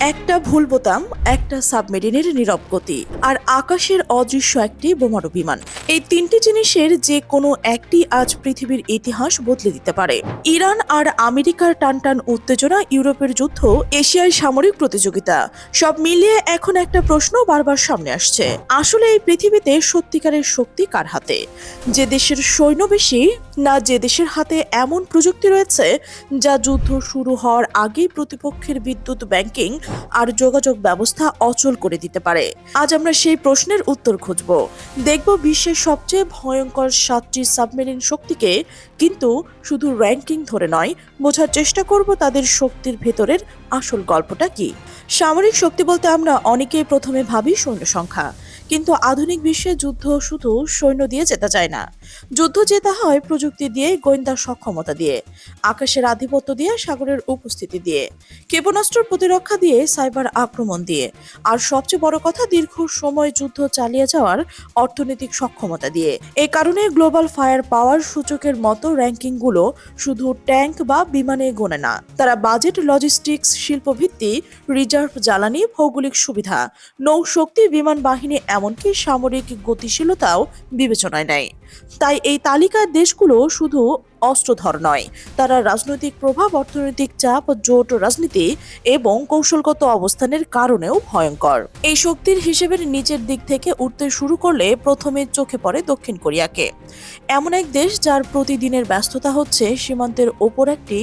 একটা ভুল বোতাম, একটা সাবমেরিনের নীরব গতি, আর আকাশের অদৃশ্য একটি বোমারু বিমান। এই তিনটি জিনিসের যে কোনো একটি আজ পৃথিবীর ইতিহাস বদলে দিতে পারে। ইরান আর আমেরিকার টানটান উত্তেজনা, ইউরোপের যুদ্ধ, এশিয়ার সামরিক প্রতিযোগিতা, সব মিলিয়ে এখন একটা প্রশ্ন বারবার সামনে আসছে। আসলে এই পৃথিবীতে সত্যিকারের শক্তি কার হাতে? যে দেশের সৈন্য বেশি, না যে দেশের হাতে এমন প্রযুক্তি রয়েছে যা যুদ্ধ শুরু হওয়ার আগেই প্রতিপক্ষের বিদ্যুৎ, ব্যাংকিং আর যোগাযোগ ব্যবস্থা অচল করে দিতে পারে? আজ আমরা সেই প্রশ্নের উত্তর খুঁজব। দেখব বিশ্বের সবচেয়ে ভয়ঙ্কর 7টি সাবমেরিন শক্তিকে, কিন্তু শুধু র্যাঙ্কিং ধরে নয়, বোঝার চেষ্টা করব তাদের শক্তির ভেতরের আসল গল্পটা কি। সামরিক শক্তি বলতে আমরা অনেকেই প্রথমে ভাবি সৈন্য সংখ্যা, কিন্তু আধুনিক বিশ্বে যুদ্ধ শুধু সৈন্য দিয়ে জেতা যায় না। যুদ্ধ জেতা হয় প্রযুক্তি দিয়ে, গোয়েন্দা সক্ষমতা দিয়ে, আকাশের আধিপত্য দিয়ে, সাগরের উপস্থিতি দিয়ে, ক্ষেপণাস্ত্র প্রতিরক্ষা দিয়ে, সাইবার আক্রমণ দিয়ে, আর সবচেয়ে বড় কথা, দীর্ঘ সময় যুদ্ধ চালিয়ে যাওয়ার অর্থনৈতিক সক্ষমতা দিয়ে। এই কারণে গ্লোবাল ফায়ার পাওয়ার সূচকের মতো র্যাঙ্কিংগুলো শুধু ট্যাঙ্ক বা বিমানে গোনে না, তারা বাজেট, লজিস্টিক্স, শিল্পভিত্তি, রিজার্ভ জ্বালানি, ভৌগোলিক সুবিধা, নৌশক্তি, বিমান বাহিনী, এমনকি সামরিক গতিশীলতাও বিবেচনায় নেয়। তাই এই তালিকার দেশগুলো শুধু অস্ত্রধর নয়, তারা রাজনৈতিক প্রভাব, অর্থনৈতিক চাপ, জোট রাজনীতি এবং কৌশলগত অবস্থানের কারণেও ভয়ঙ্কর। এই শক্তির হিসেবের নিচের দিক থেকে উঠতে শুরু করলে প্রথমে চোখে পড়ে দক্ষিণ কোরিয়াকে। এমন এক দেশ যার প্রতিদিনের ব্যস্ততা হচ্ছে সীমান্তের ওপর একটি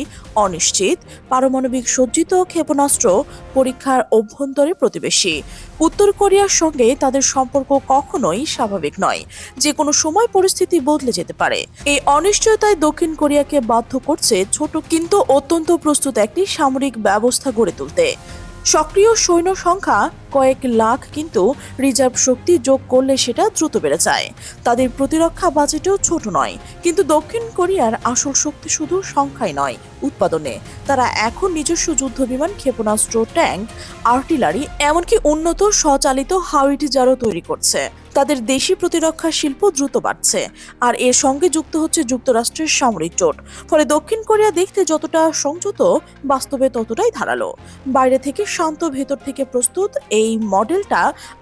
অনিশ্চিত, পারমাণবিক সজ্জিত ক্ষেপণাস্ত্র পরীক্ষার অভ্যন্তরে প্রতিবেশী। উত্তর কোরিয়ার সঙ্গে তাদের সম্পর্ক কখনোই স্বাভাবিক নয়, যে কোনো সময় পরিস্থিতি বদলে যেতে পারে। এই অনিশ্চয়তায় দক্ষিণ কোরিয়াকে বাধ্য করছে ছোট কিন্তু অত্যন্ত প্রস্তুত একটি সামরিক ব্যবস্থা গড়ে তুলতে। সক্রিয় সৈন্য সংখ্যা কয়েক লাখ, কিন্তু রিজার্ভ শক্তি যোগ করলে সেটা দ্রুত বেড়ে যায়। তাদের প্রতিরক্ষা বাজেটও ছোট নয়, কিন্তু দক্ষিণ কোরিয়ার আসল শক্তি শুধু সংখ্যায় নয়, উৎপাদনে। তারা এখন নিজস্ব যুদ্ধবিমান, ক্ষেপণাস্ত্র, ট্যাঙ্ক, আর্টিলারি, এমনকি উন্নত স্বচালিত হাউইটজারও তৈরি করছে। তাদের দেশি প্রতিরক্ষা শিল্প দ্রুত বাড়ছে, আর এর সঙ্গে যুক্ত হচ্ছে যুক্তরাষ্ট্রের সামরিক জোট। ফলে দক্ষিণ কোরিয়া দেখতে যতটা সংযত, বাস্তবে ততটাই ধারালো। বাইরে থেকে শান্ত, ভেতর থেকে প্রস্তুত, এই মডেলটা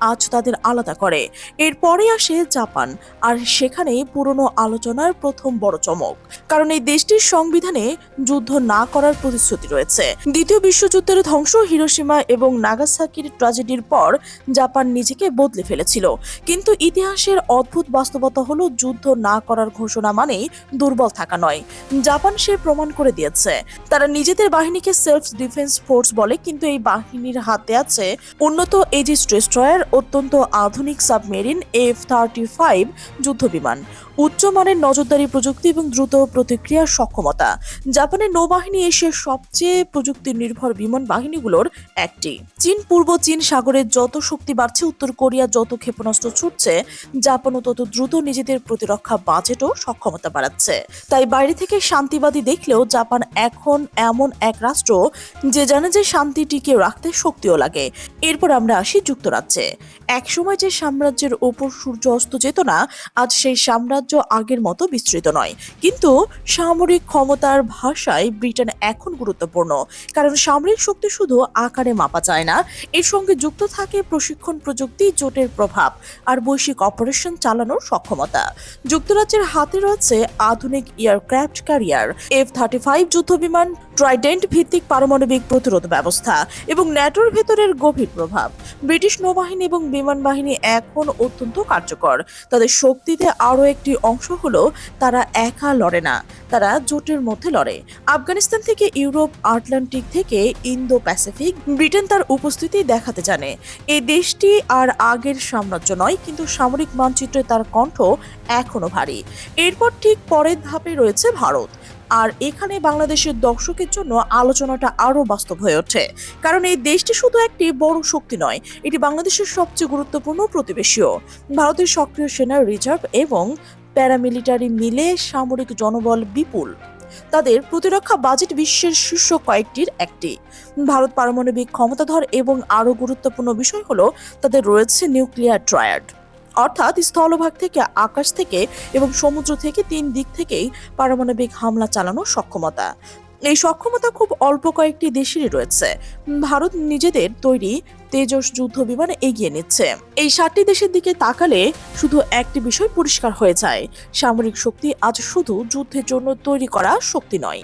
আজ তাদের আলাদা করে। এরপরে আসে জাপান, আর সেখানেই পুরনো আলোচনার প্রথম বড় চমক। কারণ এই দেশটির সংবিধানে যুদ্ধ না করার প্রতিশ্রুতি রয়েছে। দ্বিতীয় বিশ্বযুদ্ধের ধ্বংস, হিরোশিমা এবং নাগাসাকির ট্র্যাজেডির পর জাপান নিজেকে বদলে ফেলেছিল। কিন্তু ইতিহাসের অদ্ভুত বাস্তবতা হলো, যুদ্ধ না করার ঘোষণা মানেই দুর্বল থাকা নয়। জাপান সে প্রমাণ করে দিয়েছে। তারা নিজেদের বাহিনীকে সেলফ ডিফেন্স ফোর্স বলে, কিন্তু এই বাহিনীর হাতে আছে উন্নত এজিস ডেস্ট্রয়ার, অত্যন্ত আধুনিক সাবমেরিন, F-35 যুদ্ধবিমান, উচ্চমানের নজরদারি প্রযুক্তি এবং দ্রুত প্রতিক্রিয়ার সক্ষমতা। জাপানের নৌবাহিনী এশিয়ার সবচেয়ে প্রযুক্তি নির্ভর বিমান বাহিনীগুলোর একটি। চীন, পূর্ব চীন সাগরের যত শক্তি বাড়ছে, উত্তর কোরিয়া যত ক্ষেপণাস্ত্র ছুটছে, জাপানও তত দ্রুত নিজেদের প্রতিরক্ষা বাজেট ও সক্ষমতা বাড়াচ্ছে। তাই বাইরে থেকে শান্তিবাদী দেখলেও জাপান এখন এমন এক রাষ্ট্র যে জানে যে শান্তি টিকিয়ে রাখতে শক্তিও লাগে। এরপর আমরা আসি যুক্তরাজ্যে। একসময় যে সাম্রাজ্যের ওপর সূর্য অস্ত যেত না, আজ সেই সাম্রাজ্য আগের মতো বিস্তৃত নয়। কিন্তু সামরিক ক্ষমতার ভাষায় ব্রিটেন এখন গুরুত্বপূর্ণ, কারণ সামরিক শক্তি শুধু আকারে মাপা যায় না, এর সঙ্গে যুক্ত থাকে প্রশিক্ষণ, প্রযুক্তি, জোটের প্রভাব আর বৈশ্বিক অপারেশন চালানোর সক্ষমতা। যুক্তরাজ্যের হাতে রয়েছে আধুনিক এয়ারক্রাফট ক্যারিয়ার, F-35 যুদ্ধবিমান, ট্রাইডেন্ট ভিত্তিক পারমাণবিক প্রতিরোধ ব্যবস্থা এবং ন্যাটোর ভেতরের গভীর প্রভাব। ব্রিটিশ নৌবাহিনী এবং বিমান বাহিনী এখন অত্যন্ত কার্যকর। তাদের শক্তিতে আরও একটি অংশ হলো, তারা একা লড়ে না, তারা জোটের মধ্যে লড়ে। আফগানিস্তান থেকে ইউরোপ, আটলান্টিক থেকে ইন্দো প্যাসিফিক, ব্রিটেন তার উপস্থিতি দেখাতে জানে। এই দেশটি আর আগের সাম্রাজ্য নয়, কিন্তু সামরিক মানচিত্রে তার কণ্ঠ এখনো ভারী। এরপর ঠিক পরের ধাপে রয়েছে ভারত, আর এখানে বাংলাদেশের দর্শকের জন্য আলোচনাটা আরো বাস্তব হয়ে ওঠে। কারণ এই দেশটি শুধু একটি বড় শক্তি নয়, এটি বাংলাদেশের সবচেয়ে গুরুত্বপূর্ণ প্রতিবেশীও। ভারতের সক্রিয় সেনা, রিজার্ভ এবং প্যারামিলিটারি মিলে সামরিক জনবল বিপুল। তাদের প্রতিরক্ষা বাজেট বিশ্বের শীর্ষ কয়েকটির একটি। ভারত পারমাণবিক ক্ষমতাধর, এবং আরও গুরুত্বপূর্ণ বিষয় হলো তাদের রয়েছে নিউক্লিয়ার ট্রায়াড, অর্থাৎ স্থলভাগ থেকে, আকাশ থেকে এবং সমুদ্র থেকে, 3 দিক থেকেই পারমাণবিক হামলা চালানোর সক্ষমতা। এই সক্ষমতা খুব অল্প কয়েকটি দেশেরই রয়েছে। ভারত নিজেদের তৈরি তেজস যুদ্ধ বিমান এগিয়ে নিচ্ছে। এই 7টি দেশের দিকে তাকালে শুধু একটি বিষয় পরিষ্কার হয়ে যায়, সামরিক শক্তি আজ শুধু যুদ্ধের জন্য তৈরি করা শক্তি নয়।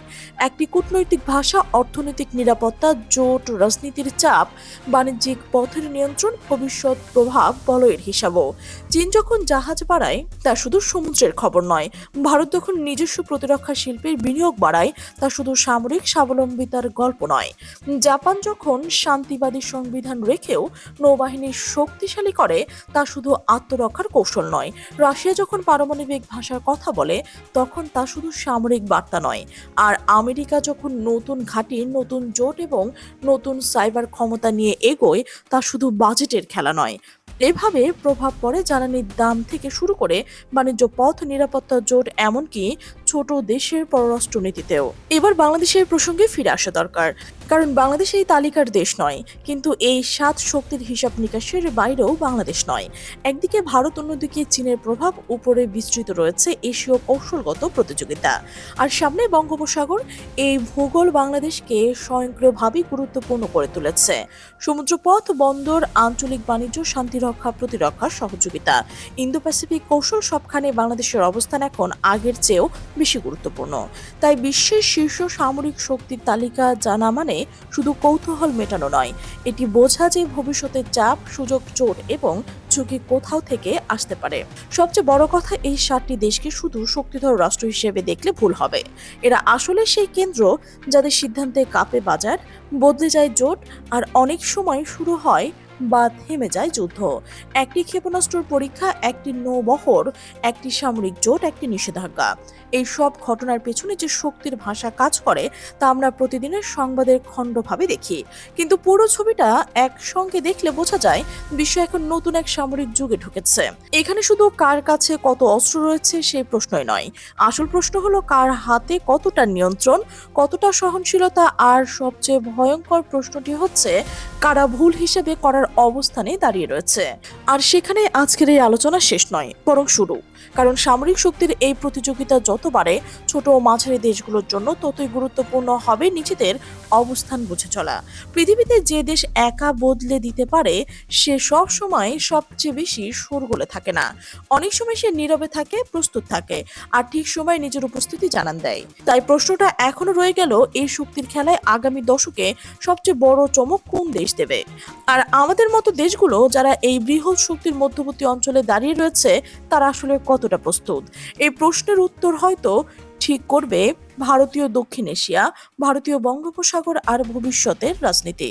একটি কূটনৈতিক ভাষা, অর্থনৈতিক নিরাপত্তা, জোট, রাজনীতির চাপ, বাণিজ্যিক পথের নিয়ন্ত্রণ, ভবিষ্যৎ প্রভাব বলয়ের হিসাবও। চীন যখন জাহাজ বাড়ায় তা শুধু সমুদ্রের খবর নয়, ভারত যখন নিজস্ব প্রতিরক্ষা শিল্পের বিনিয়োগ বাড়ায় তা শুধু সামরিক স্বাবলম্বিতার গল্প নয়। জাপান যখন শান্তিবাদী সংবিধান রেখেও নৌবাহিনী শক্তিশালী করে তা শুধু আত্মরক্ষার কৌশল নয়। রাশিয়া যখন পারমাণবিক ভাষার কথা বলে তখন তা শুধু সামরিক বার্তা নয়। আর আমেরিকা যখন নতুন ঘাঁটি, নতুন জোট এবং নতুন সাইবার ক্ষমতা নিয়ে এগোয় তা শুধু বাজেটের খেলা নয়। এভাবে প্রভাব পড়ে জ্বালানির দাম থেকে শুরু করে বাণিজ্য পথ, নিরাপত্তা জোট, এমনকি ছোট দেশের পররাষ্ট্রনীতিতেও। এবার বাংলাদেশের প্রসঙ্গে ফিরে আসা দরকার, কারণ বাংলাদেশ এই তালিকার দেশ নয়, কিন্তু এই 7 শক্তির হিসাব নিকাশের বাইরেও বাংলাদেশ নয়। একদিকে ভারত, অন্যদিকে চীনের প্রভাব, উপরে বিস্তৃত রয়েছে এশীয় কৌশলগত প্রতিযোগিতা, আর সামনে বঙ্গোপসাগর। এই ভূগোল বাংলাদেশকে স্বয়ংক্রিয়ভাবে গুরুত্বপূর্ণ করে তুলেছে। সমুদ্রপথ, বন্দর, আঞ্চলিক বাণিজ্য, শান্তিরক্ষা, প্রতিরক্ষা, সহযোগিতা, ইন্দো প্যাসিফিক কৌশল, সবখানে বাংলাদেশের অবস্থান এখন আগের চেয়েও বেশি গুরুত্বপূর্ণ। তাই বিশ্বের শীর্ষ সামরিক শক্তির তালিকা জানা মানে শুধু কৌতূহল মেটানো নয়, এটি বোঝা যে ভবিষ্যতের চাপ, সুযোগ, জোট এবং ঝুঁকি কোথাও থেকে আসতে পারে। সবচেয়ে বড় কথা, এই 7টি দেশকে শুধু শক্তিধর রাষ্ট্র হিসেবে দেখলে ভুল হবে। এরা আসলে সেই কেন্দ্র যাদের সিদ্ধান্তে কাঁপে বাজার, বদলে যায় জোট, আর অনেক সময় শুরু হয় বা থেমে যায় যুদ্ধ। একটি ক্ষেপণাস্ত্রের পরীক্ষা, একটি নৌবহর, একটি সামরিক জোট, একটি নিষেধাজ্ঞা, এই সব ঘটনার পেছনে যে শক্তির ভাষা কাজ করে তা আমরা প্রতিদিনের সংবাদের খণ্ডভাবে দেখি, কিন্তু পুরো ছবিটা একসঙ্গে দেখলে বোঝা যায় বিশ্ব এখন নতুন এক সামরিক যুগে ঢুকেছে। এখানে শুধু কার কাছে কত অস্ত্র রয়েছে সেই প্রশ্নই নয়, আসল প্রশ্ন হলো কার হাতে কতটা নিয়ন্ত্রণ, কতটা সহনশীলতা, আর সবচেয়ে ভয়ঙ্কর প্রশ্নটি হচ্ছে কারা ভুল হিসেবে করার অবস্থানে দাঁড়িয়ে রয়েছে। আর সেখানে আজকের এই আলোচনা শেষ নয়, বরং শুরু। কারণ সামরিক শক্তির এই প্রতিযোগিতা যত বাড়ে, ছোট ও মাঝারি দেশগুলোর জন্য ততই গুরুত্বপূর্ণ হবে নিজেদের অবস্থান বুঝে চলা। পৃথিবীতে যে দেশ একা বদলে দিতে পারে সে সব সময় সবচেয়ে বেশি শোরগোলে থাকে না, অনেক সময় সে নীরবে থাকে, প্রস্তুত থাকে, আর ঠিক সময় নিজের উপস্থিতি জানান দেয়। তাই প্রশ্নটা এখনো রয়ে গেল, এই শক্তির খেলায় আগামী দশকে সবচেয়ে বড় চমক কোন দেশ দেবে? আর আমাদের মতো দেশগুলো যারা এই বৃহৎ শক্তির মধ্যবর্তী অঞ্চলে দাঁড়িয়ে রয়েছে তারা আসলে কতটা প্রস্তুত? এই প্রশ্নের উত্তর হয়তো ঠিক করবে ভারতীয় দক্ষিণ এশিয়া, ভারতীয় বঙ্গোপসাগর আর ভবিষ্যতের রাজনীতি।